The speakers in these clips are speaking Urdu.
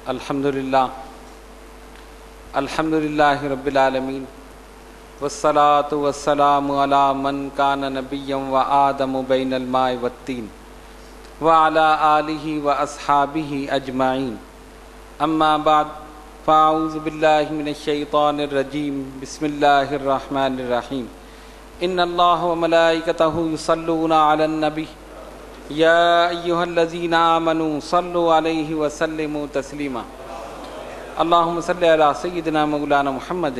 الحمدللہ رب العالمین والصلاة والسلام علی من کان نبیا وآدم بین الماء والطین وعلی آلہ واصحابہ اجمعین اما بعد فاعوذ باللہ من الشیطان الرجیم بسم اللہ الرحمن الرحیم ان اللہ وملائکتہ یصلون علی النبی یا ایہا الذین آمنوا صلوا علیہ وسلموا تسلیما اللہم صلی علی سیدنا مولانا محمد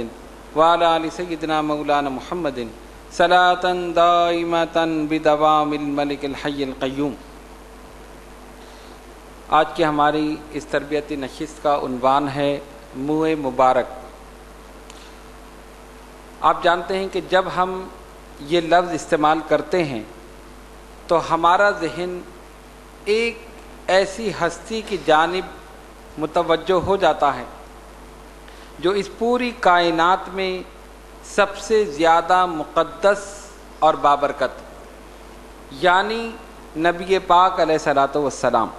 وعلی آل سیدنا مولانا محمد صلاۃ دائمۃ بدوام الملک الحی القیوم۔ آج کی ہماری اس تربیتی نشست کا عنوان ہے منہ مبارک۔ آپ جانتے ہیں کہ جب ہم یہ لفظ استعمال کرتے ہیں تو ہمارا ذہن ایک ایسی ہستی کی جانب متوجہ ہو جاتا ہے جو اس پوری کائنات میں سب سے زیادہ مقدس اور بابرکت، یعنی نبی پاک علیہ الصلوۃ والسلام۔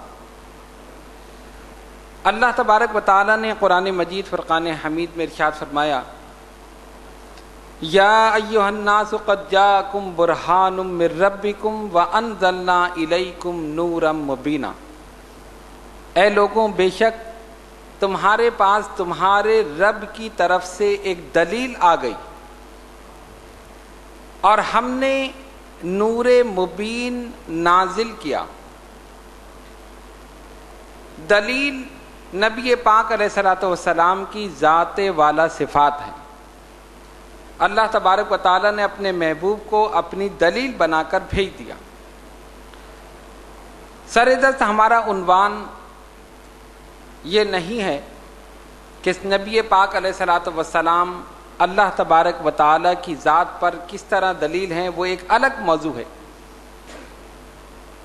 اللہ تبارک و تعالیٰ نے قرآن مجید فرقان حمید میں ارشاد فرمایا، یا ایھا الناس قد جاءکم برہان من ربکم وانزلنا الیکم نورا مبینا۔ اے لوگوں، بے شک تمہارے پاس تمہارے رب کی طرف سے ایک دلیل آ گئی اور ہم نے نور مبین نازل کیا۔ دلیل نبی پاک علیہ الصلوۃ والسلام کی ذات والا صفات ہے۔ اللہ تبارک و تعالیٰ نے اپنے محبوب کو اپنی دلیل بنا کر بھیج دیا۔ سردست ہمارا عنوان یہ نہیں ہے کہ نبی پاک علیہ الصلوۃ والسلام اللہ تبارک و تعالیٰ کی ذات پر کس طرح دلیل ہیں، وہ ایک الگ موضوع ہے۔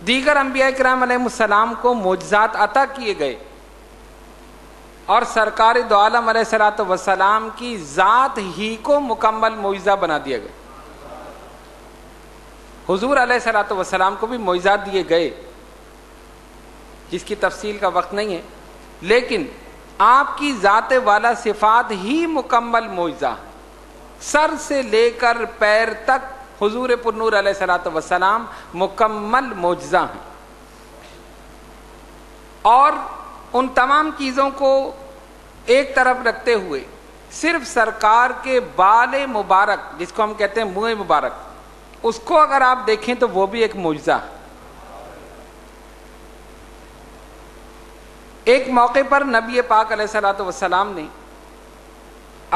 دیگر انبیاء کرام علیہ السلام کو معجزات عطا کیے گئے اور سرکار دو عالم علیہ الصلوۃ والسلام کی ذات ہی کو مکمل معجزہ بنا دیا گیا۔ حضور علیہ الصلوۃ والسلام کو بھی معجزات دیے گئے جس کی تفصیل کا وقت نہیں ہے، لیکن آپ کی ذات والا صفات ہی مکمل معجزہ، سر سے لے کر پیر تک حضور پرنور علیہ الصلوۃ والسلام مکمل معجزہ ہیں۔ اور ان تمام چیزوں کو ایک طرف رکھتے ہوئے صرف سرکار کے بال مبارک، جس کو ہم کہتے ہیں منہ مبارک، اس کو اگر آپ دیکھیں تو وہ بھی ایک معجزہ ہے۔ ایک موقع پر نبی پاک علیہ الصلوۃ والسلام نے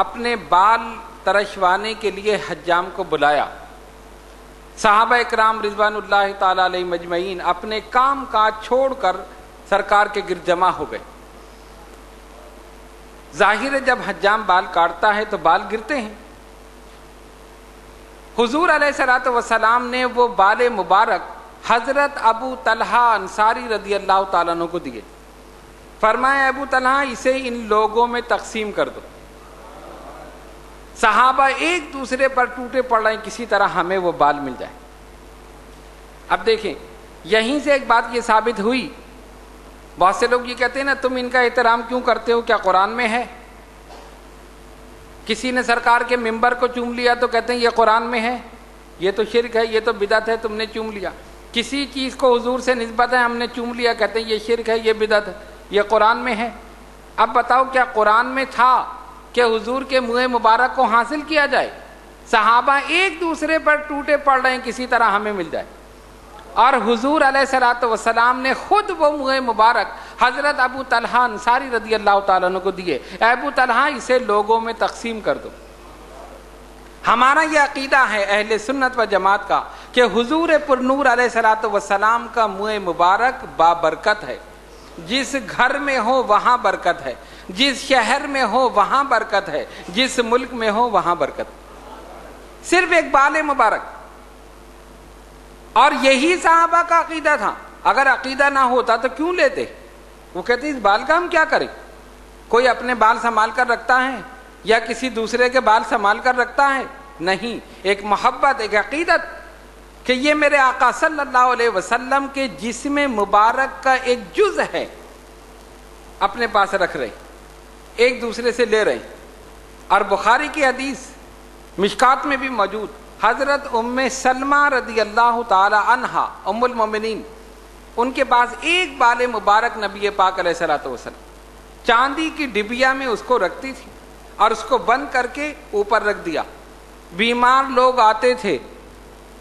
اپنے بال ترشوانے کے لیے حجام کو بلایا۔ صحابہ اکرام رضوان اللہ تعالی علیہ مجمعین اپنے کام کاج چھوڑ کر سرکار کے گرد جمع ہو گئے۔ ظاہر ہے جب حجام بال کاٹتا ہے تو بال گرتے ہیں۔ حضور علیہ الصلوۃ والسلام نے وہ بال مبارک حضرت ابو طلحہ انصاری رضی اللہ تعالیٰ عنہ کو دیے۔ فرمایا، ابو طلحہ اسے ان لوگوں میں تقسیم کر دو۔ صحابہ ایک دوسرے پر ٹوٹے پڑ رہے ہیں، کسی طرح ہمیں وہ بال مل جائے۔ اب دیکھیں، یہیں سے ایک بات یہ ثابت ہوئی، بہت سے لوگ یہ کہتے ہیں نا، تم ان کا احترام کیوں کرتے ہو، کیا قرآن میں ہے؟ کسی نے سرکار کے ممبر کو چوم لیا تو کہتے ہیں یہ قرآن میں ہے، یہ تو شرک ہے، یہ تو بدعت ہے، تم نے چوم لیا۔ کسی چیز کو حضور سے نسبت ہے، ہم نے چوم لیا، کہتے ہیں یہ شرک ہے، یہ بدعت ہے، یہ قرآن میں ہے۔ اب بتاؤ، کیا قرآن میں تھا کہ حضور کے منہ مبارک کو حاصل کیا جائے؟ صحابہ ایک دوسرے پر ٹوٹے پڑ رہے ہیں، کسی طرح ہمیں مل جائے، اور حضور علیہ الصلوۃ والسلام نے خود وہ منہ مبارک حضرت ابو طلحہ انصاری رضی اللہ تعالیٰ عنہ کو دیے۔ اے ابو طلحہ، اسے لوگوں میں تقسیم کر دو۔ ہمارا یہ عقیدہ ہے اہل سنت و جماعت کا کہ حضور پرنور علیہ الصلوۃ والسلام کا منہ مبارک بابرکت ہے۔ جس گھر میں ہو وہاں برکت ہے، جس شہر میں ہو وہاں برکت ہے، جس ملک میں ہو وہاں برکت ہے۔ صرف ایک بال مبارک، اور یہی صحابہ کا عقیدہ تھا۔ اگر عقیدہ نہ ہوتا تو کیوں لیتے؟ وہ کہتے اس بال کا ہم کیا کریں؟ کوئی اپنے بال سنبھال کر رکھتا ہے یا کسی دوسرے کے بال سنبھال کر رکھتا ہے؟ نہیں، ایک محبت، ایک عقیدت کہ یہ میرے آقا صلی اللہ علیہ وسلم کے جسم مبارک کا ایک جز ہے۔ اپنے پاس رکھ رہے ہیں، ایک دوسرے سے لے رہے ہیں. اور بخاری کی حدیث مشکات میں بھی موجود، حضرت ام سلمہ رضی اللہ تعالی عنہا ام المومنین، ان کے پاس ایک بال مبارک نبی پاک علیہ الصلوۃ والسلام چاندی کی ڈبیا میں اس کو رکھتی تھی اور اس کو بند کر کے اوپر رکھ دیا. بیمار لوگ آتے تھے،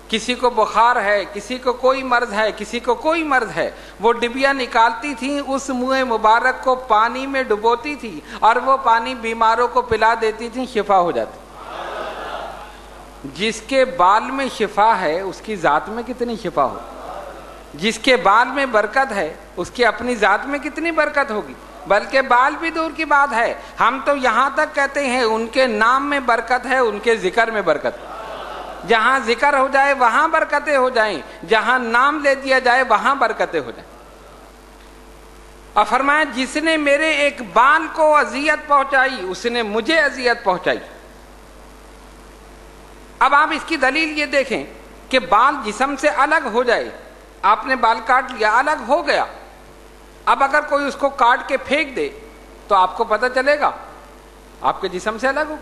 کسی کو بخار ہے، کسی کو کوئی مرض ہے، کسی کو کوئی مرض ہے، وہ ڈبیا نکالتی تھیں، اس منہ مبارک کو پانی میں ڈبوتی تھی اور وہ پانی بیماروں کو پلا دیتی تھیں، شفا ہو جاتی. جس کے بال میں شفا ہے اس کی ذات میں کتنی شفا ہو، جس کے بال میں برکت ہے اس کی اپنی ذات میں کتنی برکت ہوگی. بلکہ بال بھی دور کی بات ہے، ہم تو یہاں تک کہتے ہیں ان کے نام میں برکت ہے، ان کے ذکر میں برکت ہے. جہاں ذکر ہو جائے وہاں برکتیں ہو جائیں، جہاں نام لے دیا جائے وہاں برکتیں ہو جائیں. اور فرمایا جس نے میرے ایک بال کو اذیت پہنچائی اس نے مجھے اذیت پہنچائی. اب آپ اس کی دلیل یہ دیکھیں کہ بال جسم سے الگ ہو جائے، آپ نے بال کاٹ لیا، الگ ہو گیا، اب اگر کوئی اس کو کاٹ کے پھینک دے تو آپ کو پتہ چلے گا آپ کے جسم سے الگ ہو.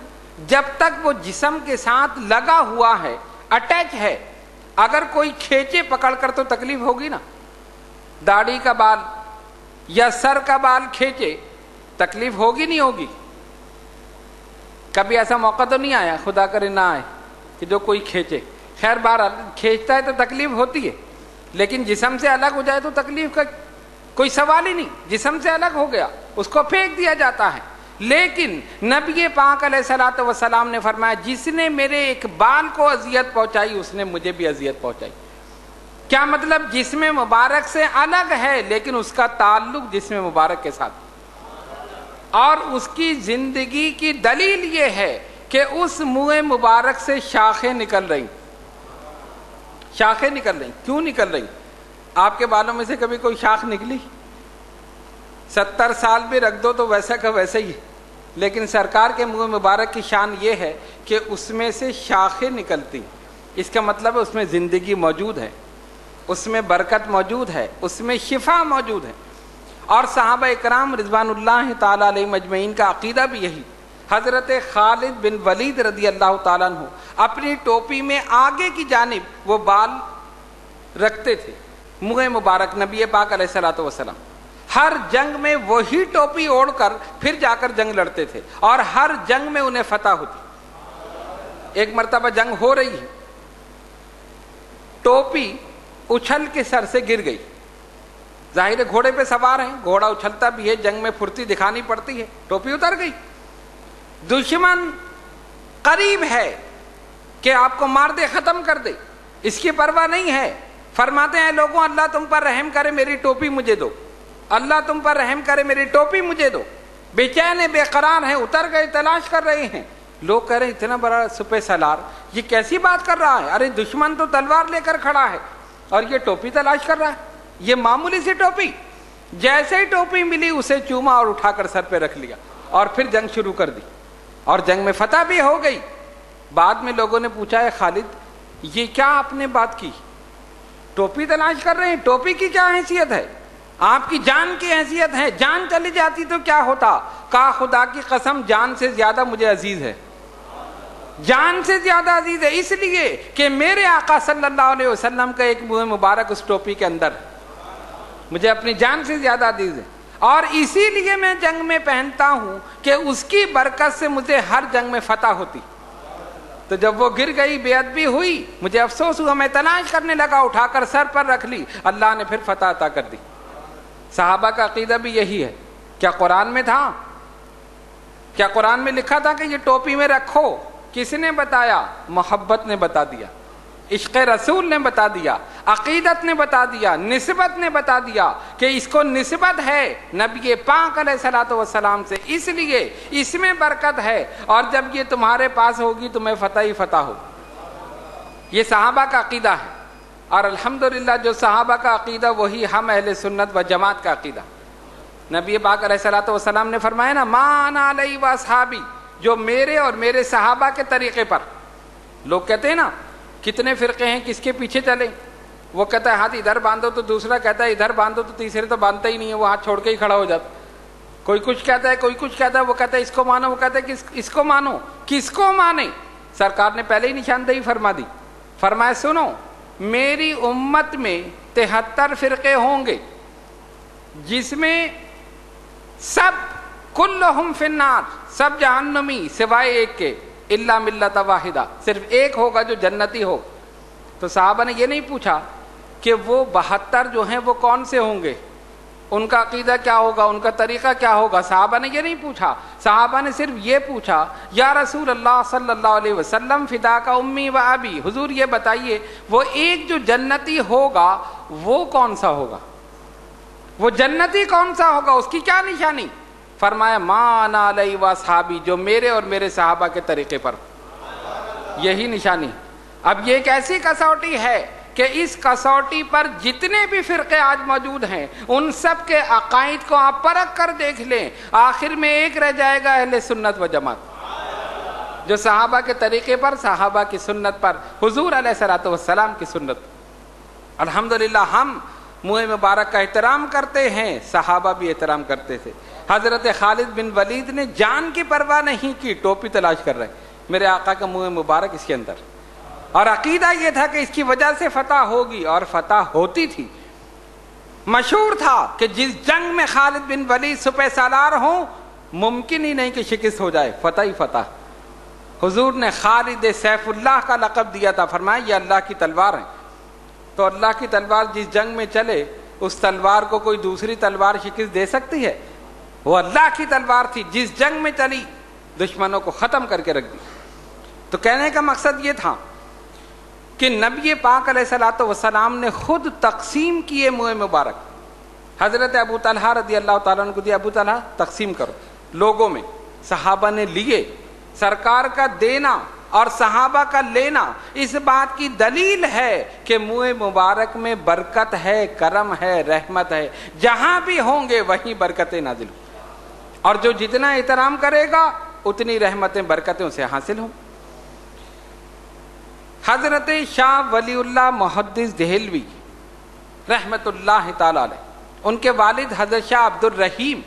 جب تک وہ جسم کے ساتھ لگا ہوا ہے، اٹیچ ہے، اگر کوئی کھینچے پکڑ کر تو تکلیف ہوگی نا. داڑھی کا بال یا سر کا بال کھینچے تکلیف ہوگی نہیں ہوگی؟ کبھی ایسا موقع تو نہیں آیا، خدا کرے نہ آئے، کہ جو کوئی کھینچے. خیر بہرحال کھینچتا ہے تو تکلیف ہوتی ہے، لیکن جسم سے الگ ہو جائے تو تکلیف کا کوئی سوال ہی نہیں. جسم سے الگ ہو گیا اس کو پھینک دیا جاتا ہے. لیکن نبی پاک علیہ الصلوۃ والسلام نے فرمایا جس نے میرے ایک بال کو اذیت پہنچائی اس نے مجھے بھی اذیت پہنچائی. کیا مطلب؟ جسم مبارک سے الگ ہے لیکن اس کا تعلق جسم مبارک کے ساتھ. اور اس کی زندگی کی دلیل یہ ہے کہ اس منہ مبارک سے شاخیں نکل رہی. شاخیں نکل رہی. کیوں نکل رہی؟ آپ کے بالوں میں سے کبھی کوئی شاخ نکلی؟ 70 سال بھی رکھ دو تو ویسا کا ویسا ہی ہے. لیکن سرکار کے منہ مبارک کی شان یہ ہے کہ اس میں سے شاخیں نکلتی. اس کا مطلب ہے اس میں زندگی موجود ہے، اس میں برکت موجود ہے، اس میں شفا موجود ہے. اور صحابہ اکرام رضوان اللہ تعالی علیہ مجمعین کا عقیدہ بھی یہی. حضرت خالد بن ولید رضی اللہ تعالیٰ عنہ اپنی ٹوپی میں آگے کی جانب وہ بال رکھتے تھے، منہ مبارک نبی پاک علیہ الصلوۃ والسلام ہر جنگ میں وہی ٹوپی اوڑھ کر پھر جا کر جنگ لڑتے تھے اور ہر جنگ میں انہیں فتح ہوتی. ایک مرتبہ جنگ ہو رہی ہے، ٹوپی اچھل کے سر سے گر گئی. ظاہر ہے گھوڑے پہ سوار ہیں، گھوڑا اچھلتا بھی ہے، جنگ میں پھرتی دکھانی پڑتی ہے، ٹوپی اتر گئی. دشمن قریب ہے کہ آپ کو مار دے، ختم کر دے، اس کی پرواہ نہیں ہے. فرماتے ہیں لوگوں اللہ تم پر رحم کرے میری ٹوپی مجھے دو، اللہ تم پر رحم کرے میری ٹوپی مجھے دو. بے چین بے قرار ہیں، اتر گئے، تلاش کر رہے ہیں. لوگ کہہ رہے ہیں اتنا بڑا سپہ سالار یہ کیسی بات کر رہا ہے؟ ارے دشمن تو تلوار لے کر کھڑا ہے اور یہ ٹوپی تلاش کر رہا ہے، یہ معمولی سی ٹوپی. جیسے ہی ٹوپی ملی اسے چوما اور اٹھا کر سر پہ رکھ لیا اور پھر جنگ شروع کر دی اور جنگ میں فتح بھی ہو گئی. بعد میں لوگوں نے پوچھا ہے خالد یہ کیا آپ نے بات کی؟ ٹوپی تلاش کر رہے ہیں، ٹوپی کی کیا حیثیت ہے؟ آپ کی جان کی حیثیت ہے، جان چلی جاتی تو کیا ہوتا؟ کہا خدا کی قسم جان سے زیادہ مجھے عزیز ہے، جان سے زیادہ عزیز ہے، اس لیے کہ میرے آقا صلی اللہ علیہ وسلم کا ایک منہ مبارک اس ٹوپی کے اندر مجھے اپنی جان سے زیادہ عزیز ہے اور اسی لیے میں جنگ میں پہنتا ہوں کہ اس کی برکت سے مجھے ہر جنگ میں فتح ہوتی. تو جب وہ گر گئی، بے ادبی ہوئی، مجھے افسوس ہوا، میں تلاش کرنے لگا، اٹھا کر سر پر رکھ لی، اللہ نے پھر فتح عطا کر دی. صحابہ کا عقیدہ بھی یہی ہے. کیا قرآن میں تھا؟ کیا قرآن میں لکھا تھا کہ یہ ٹوپی میں رکھو؟ کس نے بتایا؟ محبت نے بتا دیا، عشق رسول نے بتا دیا، عقیدت نے بتا دیا، نسبت نے بتا دیا کہ اس کو نسبت ہے نبی پاک علیہ الصلوۃ والسلام سے، اس لیے اس میں برکت ہے اور جب یہ تمہارے پاس ہوگی تمہیں فتح ہی فتح ہو. یہ صحابہ کا عقیدہ ہے اور الحمدللہ جو صحابہ کا عقیدہ وہی ہم اہل سنت و جماعت کا عقیدہ. نبی پاک علیہ الصلوۃ والسلام نے فرمایا نا ما انا علیہ واصحابی، جو میرے اور میرے صحابہ کے طریقے پر. لوگ کہتے ہیں نا کتنے فرقے ہیں، کس کے پیچھے چلیں؟ وہ کہتا ہے ہاتھ ادھر باندھو تو دوسرا کہتا ہے ادھر باندھو تو تیسرے تو باندھتا ہی نہیں ہے، وہ ہاتھ چھوڑ کے ہی کھڑا ہو جاتا. کوئی کچھ کہتا ہے، کوئی کچھ کہتا ہے، وہ کہتا ہے اس کو مانو، وہ کہتا ہے کہ اس کو مانو، کس کو مانے؟ سرکار نے پہلے ہی نشاندہی فرما دی، فرمایا سنو میری امت میں 73 فرقے ہوں گے جس میں سب کلہم فی النار، سب جہنمی سوائے ایک کے، الا ملت واحدہ، صرف ایک ہوگا جو جنتی ہو۔ تو صحابہ نے یہ نہیں پوچھا کہ وہ 72 جو ہیں وہ کون سے ہوں گے، ان کا عقیدہ کیا ہوگا، ان کا طریقہ کیا ہوگا، صحابہ نے یہ نہیں پوچھا۔ صحابہ نے صرف یہ پوچھا یا رسول اللہ صلی اللہ علیہ وسلم فدا کا امی و ابی، حضور یہ بتائیے وہ ایک جو جنتی ہوگا وہ کون سا ہوگا، وہ جنتی کون سا ہوگا، اس کی کیا نشانی؟ فرمایا ما انا علیہ و اصحابی، جو میرے اور میرے صحابہ کے طریقے پر، یہی نشانی۔ اب یہ ایک ایسی کسوٹی ہے کہ اس کسوٹی پر جتنے بھی فرقے آج موجود ہیں ان سب کے عقائد کو آپ پرکھ کر دیکھ لیں، آخر میں ایک رہ جائے گا اہل سنت و جماعت، جو صحابہ کے طریقے پر، صحابہ کی سنت پر، حضور علیہ الصلوۃ والسلام کی سنت۔ الحمدللہ ہم منہ مبارک کا احترام کرتے ہیں، صحابہ بھی احترام کرتے تھے۔ حضرت خالد بن ولید نے جان کی پرواہ نہیں کی، ٹوپی تلاش کر رہے میرے آقا کا منہ مبارک اس کے اندر، اور عقیدہ یہ تھا کہ اس کی وجہ سے فتح ہوگی، اور فتح ہوتی تھی۔ مشہور تھا کہ جس جنگ میں خالد بن ولید سپہ سالار ہوں ممکن ہی نہیں کہ شکست ہو جائے، فتح ہی فتح۔ حضور نے خالد سیف اللہ کا لقب دیا تھا، فرمایا یہ اللہ کی تلوار ہے۔ تو اللہ کی تلوار جس جنگ میں چلے اس تلوار کو کوئی دوسری تلوار شکست دے سکتی ہے؟ وہ اللہ کی تلوار تھی، جس جنگ میں چلی دشمنوں کو ختم کر کے رکھ دی۔ تو کہنے کا مقصد یہ تھا کہ نبی پاک علیہ الصلوۃ والسلام نے خود تقسیم کیے منہ مبارک۔ حضرت ابو طلحہ رضی اللہ تعالیٰ عنہ کو دیا، ابو طلحہ تقسیم کرو لوگوں میں۔ صحابہ نے لیے، سرکار کا دینا اور صحابہ کا لینا اس بات کی دلیل ہے کہ منہ مبارک میں برکت ہے، کرم ہے، رحمت ہے، جہاں بھی ہوں گے وہیں برکتیں نازل ہوں، اور جو جتنا احترام کرے گا اتنی رحمتیں برکتیں اسے حاصل ہوں۔ حضرت شاہ ولی اللہ محدث دہلوی رحمت اللہ تعالی علیہ، ان کے والد حضرت شاہ عبد الرحیم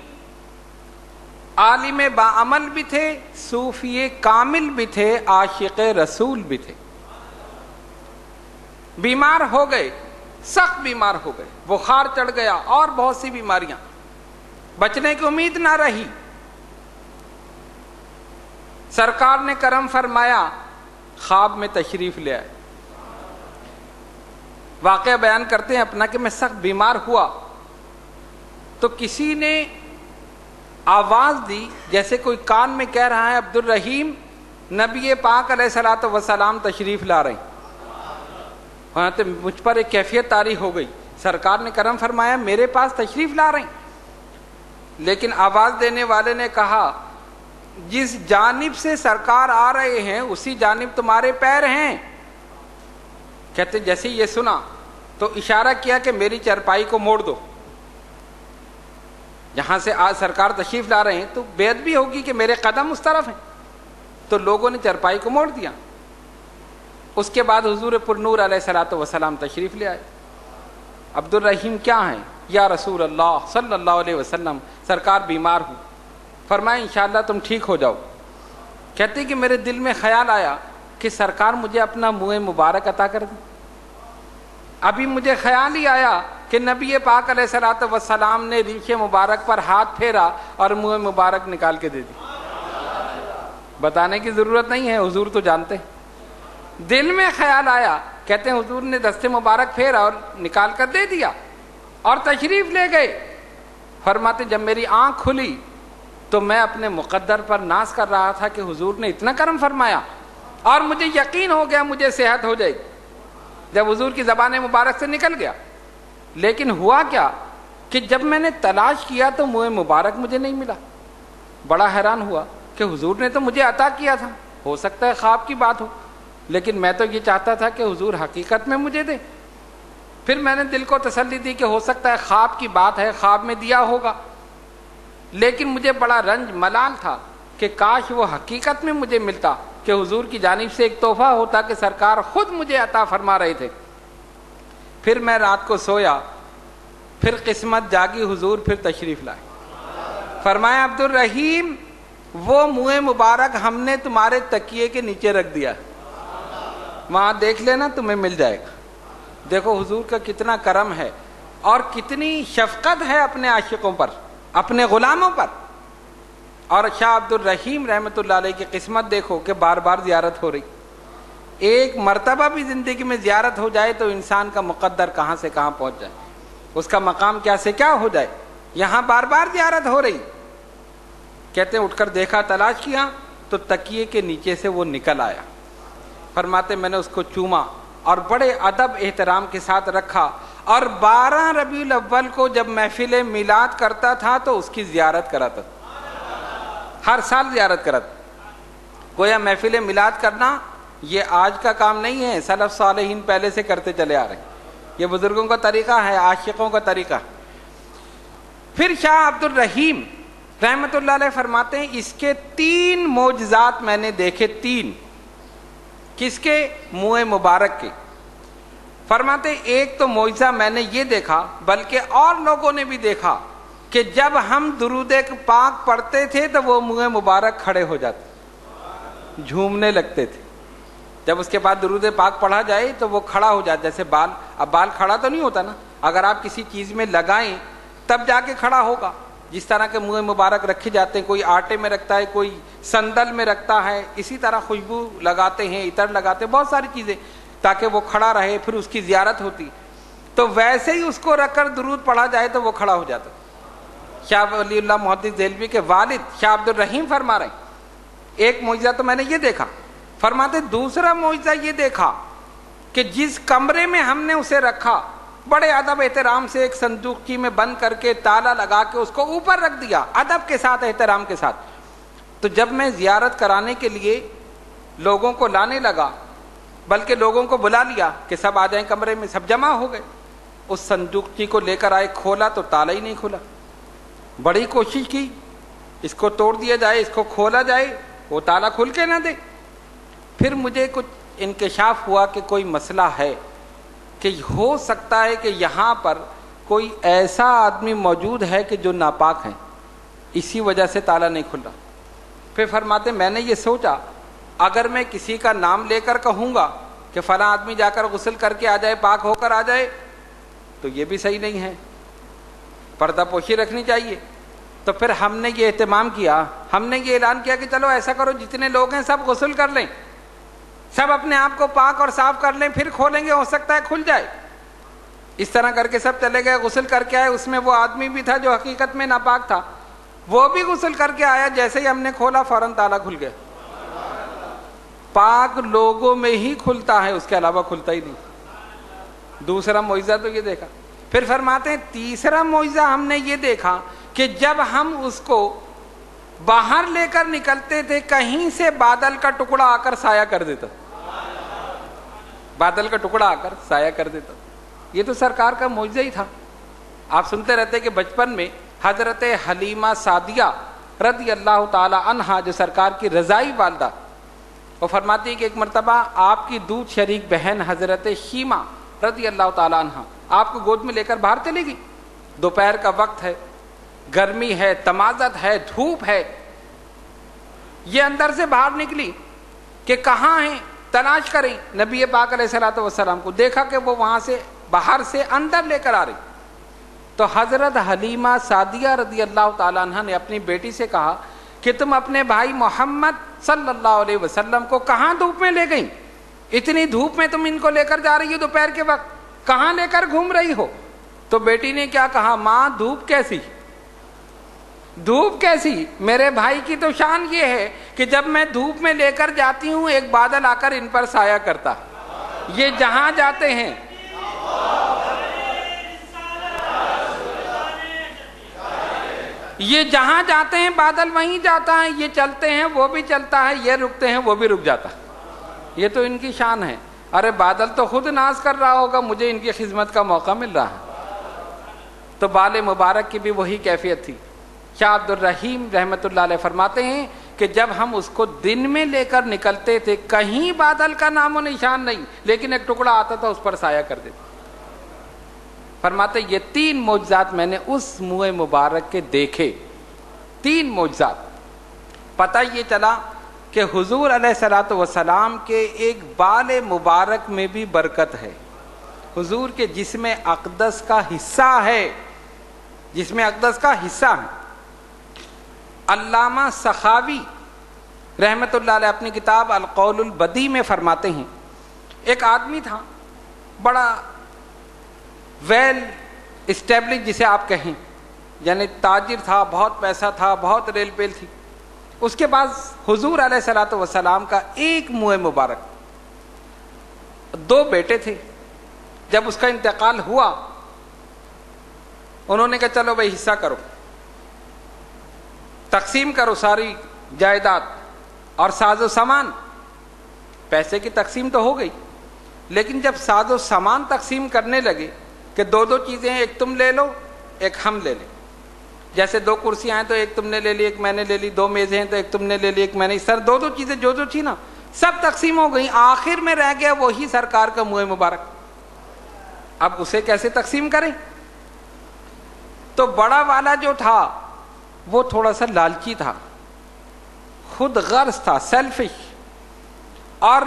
عالم باعمل بھی تھے، صوفی کامل بھی تھے، عاشق رسول بھی تھے۔ بیمار ہو گئے، سخت بیمار ہو گئے، بخار چڑھ گیا اور بہت سی بیماریاں، بچنے کی امید نہ رہی۔ سرکار نے کرم فرمایا، خواب میں تشریف لے آئے۔ واقعہ بیان کرتے ہیں اپنا کہ میں سخت بیمار ہوا تو کسی نے آواز دی جیسے کوئی کان میں کہہ رہا ہے عبد الرحیم نبی پاک علیہ الصلوۃ والسلام تشریف لا رہے ہیں۔ وہاں تو مجھ پر ایک کیفیت طاری ہو گئی، سرکار نے کرم فرمایا میرے پاس تشریف لا رہے ہیں، لیکن آواز دینے والے نے کہا جس جانب سے سرکار آ رہے ہیں اسی جانب تمہارے پیر ہیں۔ کہتے جیسے یہ سنا تو اشارہ کیا کہ میری چرپائی کو موڑ دو، جہاں سے آج سرکار تشریف لا رہے ہیں تو بے ادبی ہوگی کہ میرے قدم اس طرف ہیں، تو لوگوں نے چرپائی کو موڑ دیا۔ اس کے بعد حضور پر نور علیہ الصلوۃ والسلام تشریف لے آئے۔ عبد الرحیم کیا ہیں؟ یا رسول اللہ صلی اللہ علیہ وسلم سرکار بیمار ہوں۔ فرمایا انشاءاللہ تم ٹھیک ہو جاؤ۔ کہتے کہ میرے دل میں خیال آیا کہ سرکار مجھے اپنا منہ مبارک عطا کر دیں۔ ابھی مجھے خیال ہی آیا کہ نبی پاک علیہ الصلوۃ والسلام نے ریش مبارک پر ہاتھ پھیرا اور منہ مبارک نکال کے دے دی۔ بتانے کی ضرورت نہیں ہے، حضور تو جانتے ہیں۔ دل میں خیال آیا، کہتے ہیں حضور نے دست مبارک پھیرا اور نکال کر دے دیا اور تشریف لے گئے۔ فرماتے جب میری آنکھ کھلی تو میں اپنے مقدر پر ناز کر رہا تھا کہ حضور نے اتنا کرم فرمایا، اور مجھے یقین ہو گیا مجھے صحت ہو جائے گی جب حضور کی زبان مبارک سے نکل گیا۔ لیکن ہوا کیا کہ جب میں نے تلاش کیا تو منہ مبارک مجھے نہیں ملا۔ بڑا حیران ہوا کہ حضور نے تو مجھے عطا کیا تھا، ہو سکتا ہے خواب کی بات ہو، لیکن میں تو یہ چاہتا تھا کہ حضور حقیقت میں مجھے دے۔ پھر میں نے دل کو تسلی دی کہ ہو سکتا ہے خواب کی بات ہے، خواب میں دیا ہوگا، لیکن مجھے بڑا رنج ملال تھا کہ کاش وہ حقیقت میں مجھے ملتا، کہ حضور کی جانب سے ایک تحفہ ہوتا کہ سرکار خود مجھے عطا فرما رہے تھے۔ پھر میں رات کو سویا، پھر قسمت جاگی، حضور پھر تشریف لائے۔ فرمایا عبد الرحیم وہ منہ مبارک ہم نے تمہارے تکیے کے نیچے رکھ دیا، وہاں دیکھ لینا تمہیں مل جائے گا۔ دیکھو حضور کا کتنا کرم ہے اور کتنی شفقت ہے اپنے عاشقوں پر، اپنے غلاموں پر۔ اور شاہ عبد الرحیم رحمۃ اللہ علیہ کی قسمت دیکھو کہ بار بار زیارت ہو رہی، ایک مرتبہ بھی زندگی میں زیارت ہو جائے تو انسان کا مقدر کہاں سے کہاں پہنچ جائے، اس کا مقام کیا سے کیا ہو جائے۔ یہاں بار بار زیارت ہو رہی، کہتے ہیں اٹھ کر دیکھا، تلاش کیا تو تکیے کے نیچے سے وہ نکل آیا۔ فرماتے میں نے اس کو چوما اور بڑے ادب احترام کے ساتھ رکھا، اور 12 ربیع الاول کو جب محفل میلاد کرتا تھا تو اس کی زیارت کراتا تھا، ہر سال زیارت کراتا۔ گویا محفل میلاد کرنا یہ آج کا کام نہیں ہے، سلف صالحین پہلے سے کرتے چلے آ رہے ہیں، یہ بزرگوں کا طریقہ ہے، عاشقوں کا طریقہ۔ پھر شاہ عبد الرحیم رحمۃ اللہ علیہ فرماتے ہیں اس کے 3 معجزات میں نے دیکھے، 3۔ کس کے؟ منہ مبارک کے۔ فرماتے ایک تو معجزہ میں نے یہ دیکھا، بلکہ اور لوگوں نے بھی دیکھا، کہ جب ہم درود پاک پڑھتے تھے تو وہ منہ مبارک کھڑے ہو جاتے، جھومنے لگتے تھے۔ جب اس کے بعد درود پاک پڑھا جائے تو وہ کھڑا ہو جاتا، جیسے بال، اب بال کھڑا تو نہیں ہوتا نا، اگر آپ کسی چیز میں لگائیں تب جا کے کھڑا ہوگا۔ جس طرح کے منہ مبارک رکھے جاتے ہیں، کوئی آٹے میں رکھتا ہے، کوئی سندل میں رکھتا ہے، اسی طرح خوشبو لگاتے ہیں، عطر لگاتے ہیں، بہت ساری چیزیں تاکہ وہ کھڑا رہے، پھر اس کی زیارت ہوتی، تو ویسے ہی اس کو رکھ کر درود پڑھا جائے تو وہ کھڑا ہو جاتا۔ شاہ ولی اللہ محدث دہلوی کے والد شاہ عبد الرحیم فرما رہے ہیں ایک معجزہ تو میں نے یہ دیکھا، فرماتے دوسرا معجزہ یہ دیکھا کہ جس کمرے میں ہم نے اسے رکھا، بڑے ادب احترام سے ایک صندوقچی میں بند کر کے تالا لگا کے اس کو اوپر رکھ دیا، ادب کے ساتھ، احترام کے ساتھ۔ تو جب میں زیارت کرانے کے لیے لوگوں کو لانے لگا، بلکہ لوگوں کو بلا لیا کہ سب آ جائیں کمرے میں، سب جمع ہو گئے، اس صندوقچی کو لے کر آئے، کھولا تو تالا ہی نہیں کھلا۔ بڑی کوشش کی اس کو توڑ دیا جائے، اس کو کھولا جائے، وہ تالا کھل کے نہ دے۔ پھر مجھے کچھ انکشاف ہوا کہ کوئی مسئلہ ہے، کہ ہو سکتا ہے کہ یہاں پر کوئی ایسا آدمی موجود ہے کہ جو ناپاک ہے، اسی وجہ سے تالا نہیں کھل رہا۔ پھر فرماتے میں نے یہ سوچا اگر میں کسی کا نام لے کر کہوں گا کہ فلاں آدمی جا کر غسل کر کے آ جائے، پاک ہو کر آ جائے، تو یہ بھی صحیح نہیں ہے، پردہ پوشی رکھنی چاہیے۔ تو پھر ہم نے یہ اہتمام کیا، ہم نے یہ اعلان کیا کہ چلو ایسا کرو جتنے لوگ ہیں سب غسل کر لیں، سب اپنے آپ کو پاک اور صاف کر لیں، پھر کھولیں گے، ہو سکتا ہے کھل جائے۔ اس طرح کر کے سب چلے گئے، غسل کر کے آئے۔ اس میں وہ آدمی بھی تھا جو حقیقت میں ناپاک تھا، وہ بھی غسل کر کے آیا، جیسے ہی ہم نے کھولا فوراً تالا کھل گیا۔ پاک لوگوں میں ہی کھلتا ہے، اس کے علاوہ کھلتا ہی نہیں۔ دوسرا معجزہ تو یہ دیکھا۔ پھر فرماتے ہیں تیسرا معجزہ ہم نے یہ دیکھا کہ جب ہم اس کو باہر لے کر نکلتے تھے، کہیں سے بادل کا ٹکڑا آ کر سایہ کر دیتا، بادل کا ٹکڑا آ کر سایہ کر دیتا۔ یہ تو سرکار کا معجزہ ہی تھا۔ آپ سنتے رہتے کہ بچپن میں حضرت حلیمہ سعدیہ رضی اللہ تعالی عنہا، جو سرکار کی رضائی والدہ، وہ فرماتی ہے کہ ایک مرتبہ آپ کی دودھ شریک بہن حضرت شیمہ رضی اللہ تعالی عنہا آپ کو گود میں لے کر باہر چلے گی، دوپہر کا وقت ہے، گرمی ہے، تمازت ہے، دھوپ ہے، یہ اندر سے باہر نکلی کہ کہاں ہیں، تلاش کریں، نبی پاک علیہ الصلوۃ والسلام کو دیکھا کہ وہ وہاں سے باہر سے اندر لے کر آ رہی۔ تو حضرت حلیمہ سعدیہ رضی اللہ تعالیٰ عنہ نے اپنی بیٹی سے کہا کہ تم اپنے بھائی محمد صلی اللہ علیہ وسلم کو کہاں دھوپ میں لے گئیں؟ اتنی دھوپ میں تم ان کو لے کر جا رہی ہو دوپہر کے وقت، کہاں لے کر گھوم رہی ہو؟ تو بیٹی نے کیا کہا، ماں دھوپ کیسی، دھوپ کیسی، میرے بھائی کی تو شان یہ ہے کہ جب میں دھوپ میں لے کر جاتی ہوں ایک بادل آ کر ان پر سایہ کرتا، یہ جہاں جاتے ہیں یہ جہاں جاتے ہیں بادل وہیں جاتا ہے، یہ چلتے ہیں وہ بھی چلتا ہے، یہ رکتے ہیں وہ بھی رک جاتا ہے، یہ تو ان کی شان ہے۔ ارے بادل تو خود ناز کر رہا ہوگا، مجھے ان کی خدمت کا موقع مل رہا ہے۔ تو بال مبارک کی بھی وہی کیفیت تھی۔ شاہ عبد الرحیم رحمۃ اللہ علیہ فرماتے ہیں کہ جب ہم اس کو دن میں لے کر نکلتے تھے، کہیں بادل کا نام و نشان نہیں، لیکن ایک ٹکڑا آتا تھا اس پر سایہ کر دیتا۔ فرماتے یہ 3 معجزات میں نے اس منہ مبارک کے دیکھے۔ 3 معجزات. پتہ یہ چلا کہ حضور علیہ الصلوۃ والسلام کے ایک بال مبارک میں بھی برکت ہے، حضور کے جسم اقدس کا حصہ ہے، جسم اقدس کا حصہ ہے. علامہ سخاوی رحمۃ اللہ علیہ اپنی کتاب القول البدیع میں فرماتے ہیں، ایک آدمی تھا بڑا ویل اسٹیبلش جسے آپ کہیں، یعنی تاجر تھا، بہت پیسہ تھا، بہت ریل پیل تھی. اس کے بعد حضور علیہ الصلوۃ والسلام کا ایک منہ مبارک، 2 بیٹے تھے. جب اس کا انتقال ہوا انہوں نے کہا چلو بھائی حصہ کرو، تقسیم کرو ساری جائیداد اور ساز و سامان. پیسے کی تقسیم تو ہو گئی، لیکن جب ساز و سامان تقسیم کرنے لگے کہ 2 چیزیں ہیں، ایک تم لے لو ایک ہم لے لیں. جیسے 2 کرسیاں ہیں تو ایک تم نے لے لی ایک میں نے لے لی، 2 میزیں ہیں تو ایک تم نے لے لی ایک میں نے. سر 2 چیزیں جو تھی نا سب تقسیم ہو گئی، آخر میں رہ گیا وہی سرکار کا منہ مبارک. اب اسے کیسے تقسیم کریں؟ تو بڑا والا جو تھا وہ تھوڑا سا لالچی تھا، خود غرض تھا، سیلفش، اور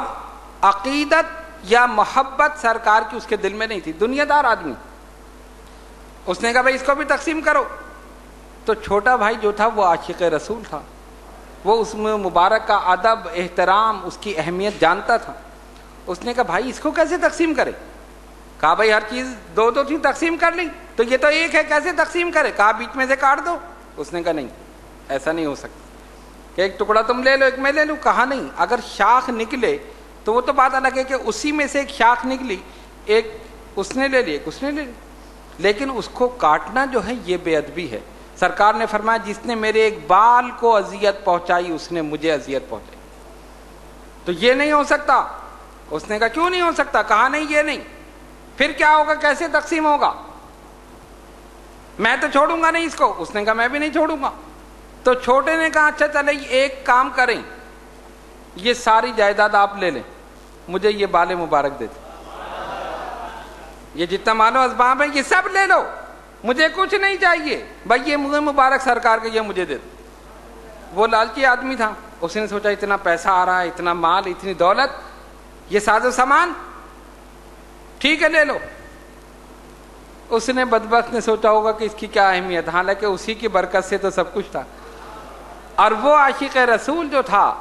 عقیدت یا محبت سرکار کی اس کے دل میں نہیں تھی، دنیا دار آدمی. اس نے کہا بھائی اس کو بھی تقسیم کرو. تو چھوٹا بھائی جو تھا وہ عاشق رسول تھا، وہ اس میں مبارک کا ادب، احترام، اس کی اہمیت جانتا تھا. اس نے کہا بھائی اس کو کیسے تقسیم کرے؟ کہا بھائی ہر چیز 2 تھی تقسیم کر لی، تو یہ تو ایک ہے کیسے تقسیم کرے؟ کہا بیچ میں سے کاٹ دو. اس نے کہا نہیں ایسا نہیں ہو سکتا کہ ایک ٹکڑا تم لے لو ایک میں لے لوں. کہا نہیں، اگر شاخ نکلے تو وہ تو بات الگ ہے کہ اسی میں سے ایک شاخ نکلی، ایک اس نے لے لی ایک اس نے لے لی، لیکن اس کو کاٹنا جو ہے یہ بے ادبی ہے. سرکار نے فرمایا جس نے میرے ایک بال کو اذیت پہنچائی اس نے مجھے اذیت پہنچائی. تو یہ نہیں ہو سکتا. اس نے کہا کیوں نہیں ہو سکتا؟ کہا نہیں یہ نہیں. پھر کیا ہوگا؟ کیسے تقسیم ہوگا؟ میں تو چھوڑوں گا نہیں اس کو. اس نے کہا میں بھی نہیں چھوڑوں گا. تو چھوٹے نے کہا اچھا چلے ایک کام کریں، یہ ساری جائیداد آپ لے لیں، مجھے یہ بال مبارک دے دیں، یہ جتنا مال و اسباب ہے یہ سب لے لو، مجھے کچھ نہیں چاہیے، بھائی یہ منہ مبارک سرکار کے یہ مجھے دے دو. وہ لالچی آدمی تھا، اس نے سوچا اتنا پیسہ آ رہا ہے، اتنا مال، اتنی دولت، یہ ساز و سامان، ٹھیک ہے لے لو. اس نے بدبخت نے سوچا ہوگا کہ اس کی کیا اہمیت، حالانکہ اسی کی برکت سے تو سب کچھ تھا. اور وہ عاشق رسول جو تھا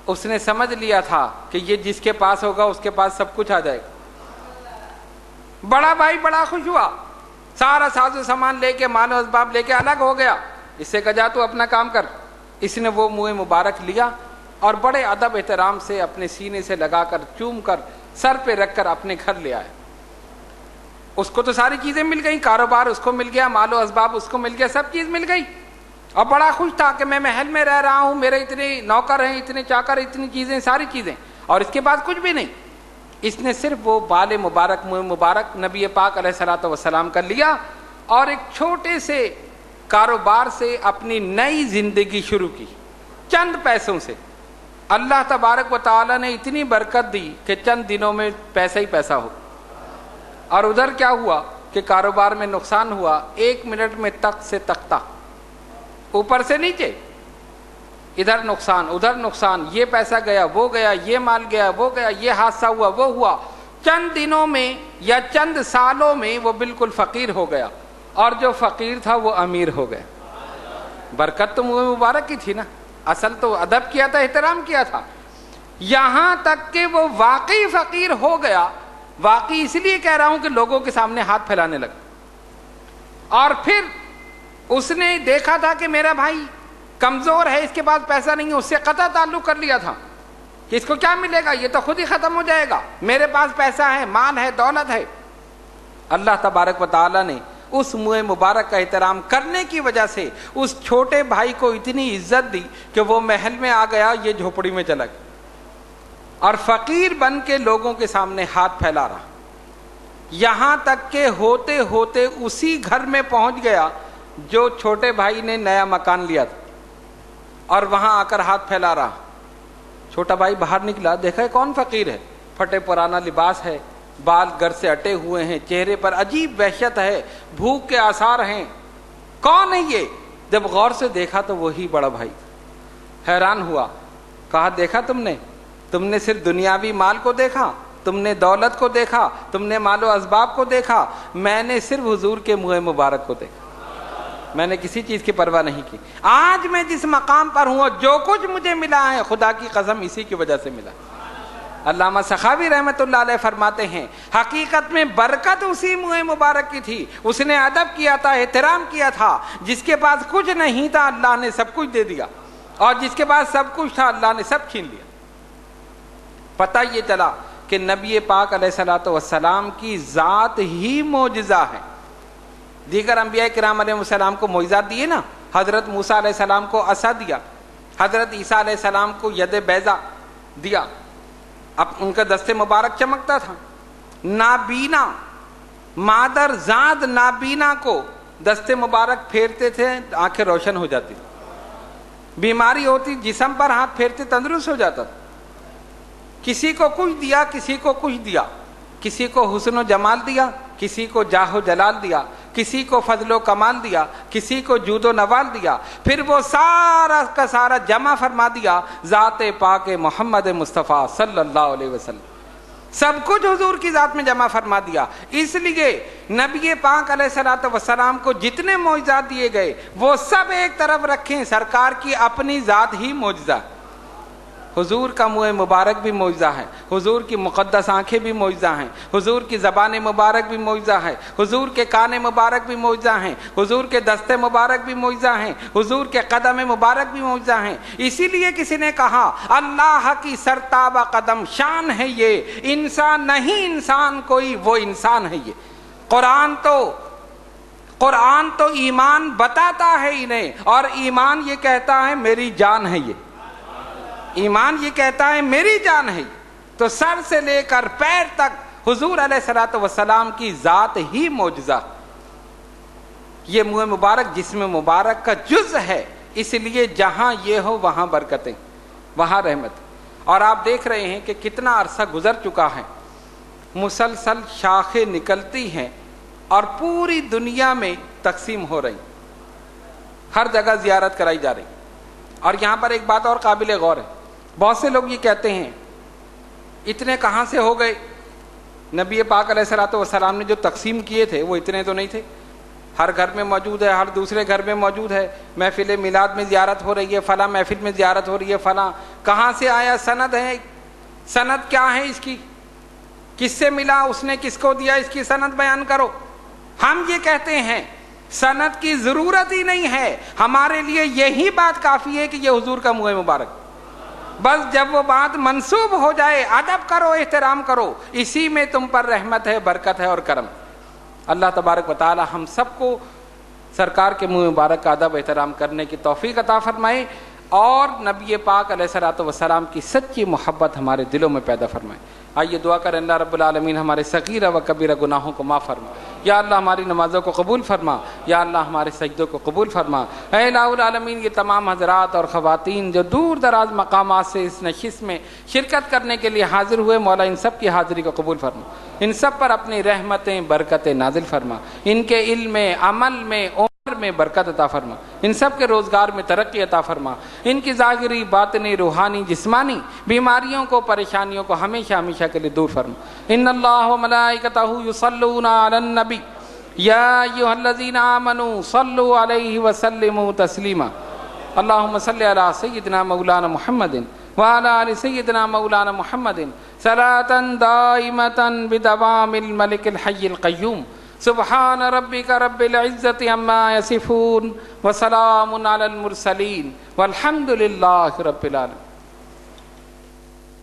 اس نے سمجھ لیا تھا کہ یہ جس کے پاس ہوگا اس کے پاس سب کچھ آ جائے گا. بڑا بھائی بڑا خوش ہوا، سارا ساز و سامان لے کے، مال و اسباب لے کے الگ ہو گیا. اس سے کہا جا تو اپنا کام کر. اس نے وہ منہ مبارک لیا اور بڑے ادب احترام سے اپنے سینے سے لگا کر، چوم کر، سر پہ رکھ کر اپنے گھر لے آیا. اس کو تو ساری چیزیں مل گئی، کاروبار اس کو مل گیا، مال و اسباب اس کو مل گیا، سب چیز مل گئی. اور بڑا خوش تھا کہ میں محل میں رہ رہا ہوں، میرے اتنے نوکر ہیں، اتنے چاکر، اتنی چیزیں، ساری چیزیں، اور اس کے بعد کچھ بھی نہیں. اس نے صرف وہ بال مبارک، منہ مبارک نبی پاک علیہ الصلوۃ والسلام کا لیا اور ایک چھوٹے سے کاروبار سے اپنی نئی زندگی شروع کی، چند پیسوں سے. اللہ تبارک و تعالی نے اتنی برکت دی کہ چند دنوں میں پیسہ ہی پیسہ ہو. اور ادھر کیا ہوا کہ کاروبار میں نقصان ہوا، 1 منٹ میں تخت سے تختہ، اوپر سے نیچے، ادھر نقصان ادھر نقصان، یہ پیسہ گیا وہ گیا، یہ مال گیا وہ گیا، یہ حادثہ ہوا وہ ہوا. چند دنوں میں یا چند سالوں میں وہ بالکل فقیر ہو گیا، اور جو فقیر تھا وہ امیر ہو گیا. برکت تو منہ مبارک کی تھی نا، اصل تو ادب کیا تھا، احترام کیا تھا. یہاں تک کہ وہ واقعی فقیر ہو گیا. واقعی اس لیے کہہ رہا ہوں کہ لوگوں کے سامنے ہاتھ پھیلانے لگا. اور پھر اس نے دیکھا تھا کہ میرا بھائی کمزور ہے، اس کے پاس پیسہ نہیں ہے، اس سے قطع تعلق کر لیا تھا کہ اس کو کیا ملے گا، یہ تو خود ہی ختم ہو جائے گا، میرے پاس پیسہ ہے، مال ہے، دولت ہے. اللہ تبارک و تعالی نے اس منہ مبارک کا احترام کرنے کی وجہ سے اس چھوٹے بھائی کو اتنی عزت دی کہ وہ محل میں آ گیا، یہ جھوپڑی میں چلا گیا اور فقیر بن کے لوگوں کے سامنے ہاتھ پھیلا رہا. یہاں تک کہ ہوتے ہوتے اسی گھر میں پہنچ گیا جو چھوٹے بھائی نے نیا مکان لیا تھا، اور وہاں آ کر ہاتھ پھیلا رہا. چھوٹا بھائی باہر نکلا، دیکھا کون فقیر ہے، پھٹے پرانا لباس ہے، بال گر سے اٹے ہوئے ہیں، چہرے پر عجیب وحشت ہے، بھوک کے آثار ہیں. کون ہے یہ؟ جب غور سے دیکھا تو وہی بڑا بھائی، حیران ہوا، کہا دیکھا تم نے صرف دنیاوی مال کو دیکھا، تم نے دولت کو دیکھا، تم نے مال و اسباب کو دیکھا، میں نے صرف حضور کے منہ مبارک کو دیکھا، میں نے کسی چیز کی پرواہ نہیں کی۔ آج میں جس مقام پر ہوں، جو کچھ مجھے ملا ہے خدا کی قسم اسی کی وجہ سے ملا۔ علامہ سخاوی رحمۃ اللہ علیہ فرماتے ہیں حقیقت میں برکت اسی منہ مبارک کی تھی، اس نے ادب کیا تھا، احترام کیا تھا۔ جس کے پاس کچھ نہیں تھا اللہ نے سب کچھ دے دیا، اور جس کے پاس سب کچھ تھا اللہ نے سب چھین لیا۔ پتہ یہ چلا کہ نبی پاک علیہ الصلوۃ والسلام کی ذات ہی معجزہ ہے۔ دیگر انبیاء کرام علیہ السلام کو معجزات دیے نا، حضرت موسیٰ علیہ السلام کو عصا دیا، حضرت عیسیٰ علیہ السلام کو ید بیضا دیا، اب ان کا دست مبارک چمکتا تھا۔ نابینا مادر زاد نابینا کو دست مبارک پھیرتے تھے آنکھیں روشن ہو جاتی، بیماری ہوتی جسم پر ہاتھ پھیرتے تندرست ہو جاتا تھا۔ کسی کو کچھ دیا، کسی کو کچھ دیا، کسی کو حسن و جمال دیا، کسی کو جاہ و جلال دیا، کسی کو فضل و کمال دیا، کسی کو جود و نوال دیا، پھر وہ سارا کا سارا جمع فرما دیا ذات پاک محمد مصطفیٰ صلی اللہ علیہ وسلم۔ سب کچھ حضور کی ذات میں جمع فرما دیا۔ اس لیے نبی پاک علیہ الصلوۃ والسلام کو جتنے معجزات دیے گئے وہ سب ایک طرف رکھیں، سرکار کی اپنی ذات ہی معجزہ۔ حضور کا منہ مبارک بھی معجزہ ہے، حضور کی مقدس آنکھیں بھی معجزہ ہیں، حضور کی زبان مبارک بھی معجزہ ہے، حضور کے کان مبارک بھی معجزہ ہیں، حضور کے دست مبارک بھی معجزہ ہیں، حضور کے قدم مبارک بھی معجزہ ہیں۔ اسی لیے کسی نے کہا اللہ کی سرتاب قدم شان ہے یہ، انسان نہیں انسان کوئی، وہ انسان ہے یہ۔ قرآن تو ایمان بتاتا ہے انہیں، اور ایمان یہ کہتا ہے میری جان ہے یہ، ایمان یہ کہتا ہے میری جان ہے۔ تو سر سے لے کر پیر تک حضور علیہ الصلوۃ والسلام کی ذات ہی معجزہ۔ یہ منہ مبارک جسم مبارک کا جز ہے، اس لیے جہاں یہ ہو وہاں برکتیں، وہاں رحمت۔ اور آپ دیکھ رہے ہیں کہ کتنا عرصہ گزر چکا ہے، مسلسل شاخیں نکلتی ہیں اور پوری دنیا میں تقسیم ہو رہی، ہر جگہ زیارت کرائی جا رہی۔ اور یہاں پر ایک بات اور قابل غور ہے، بہت سے لوگ یہ کہتے ہیں اتنے کہاں سے ہو گئے، نبی پاک علیہ الصلوۃ والسلام نے جو تقسیم کیے تھے وہ اتنے تو نہیں تھے، ہر گھر میں موجود ہے، ہر دوسرے گھر میں موجود ہے، محفل میلاد میں زیارت ہو رہی ہے، فلاں محفل میں زیارت ہو رہی ہے، فلاں کہاں سے آیا، سند ہے، سند کیا ہے اس کی، کس سے ملا، اس نے کس کو دیا، اس کی سند بیان کرو۔ ہم یہ کہتے ہیں سند کی ضرورت ہی نہیں ہے، ہمارے لیے یہی بات کافی ہے کہ یہ حضور کا منہ مبارک۔ بس جب وہ بات منسوب ہو جائے ادب کرو، احترام کرو، اسی میں تم پر رحمت ہے، برکت ہے اور کرم۔ اللہ تبارک و تعالی ہم سب کو سرکار کے منہ مبارک کا ادب احترام کرنے کی توفیق عطا فرمائے، اور نبی پاک علیہ الصلوۃ والسلام کی سچی محبت ہمارے دلوں میں پیدا فرمائے۔ آئیے دعا کریں اللہ رب العالمین ہمارے صغیرہ و کبیرہ گناہوں کو معاف فرما، یا اللہ ہماری نمازوں کو قبول فرما، یا اللہ ہمارے سجدوں کو قبول فرما۔ اے الہ العالمین یہ تمام حضرات اور خواتین جو دور دراز مقامات سے اس نشست میں شرکت کرنے کے لیے حاضر ہوئے، مولا ان سب کی حاضری کو قبول فرما، ان سب پر اپنی رحمتیں برکتیں نازل فرما، ان کے علم میں، عمل میں، میں برکت عطا فرما، ان سب کے روزگار میں ترقی عطا فرما، ان کی ظاہری باطنی روحانی جسمانی بیماریوں کو پریشانیوں کو ہمیشہ ہمیشہ کے لیے دور فرما۔ ان اللہ و ملائکتہ یصلون علی النبی یا ایھا الذین آمنوا صلوا علیہ وسلموا تسلیما۔ اللہم صل علی سیدنا مولانا محمد وعلی آل سیدنا مولانا محمد صلاۃ دائمۃ بدوام الملک الحی القیوم۔ سبحان ربک رب العزت عما یصفون وسلام علی المرسلین والحمد للہ رب العالمین۔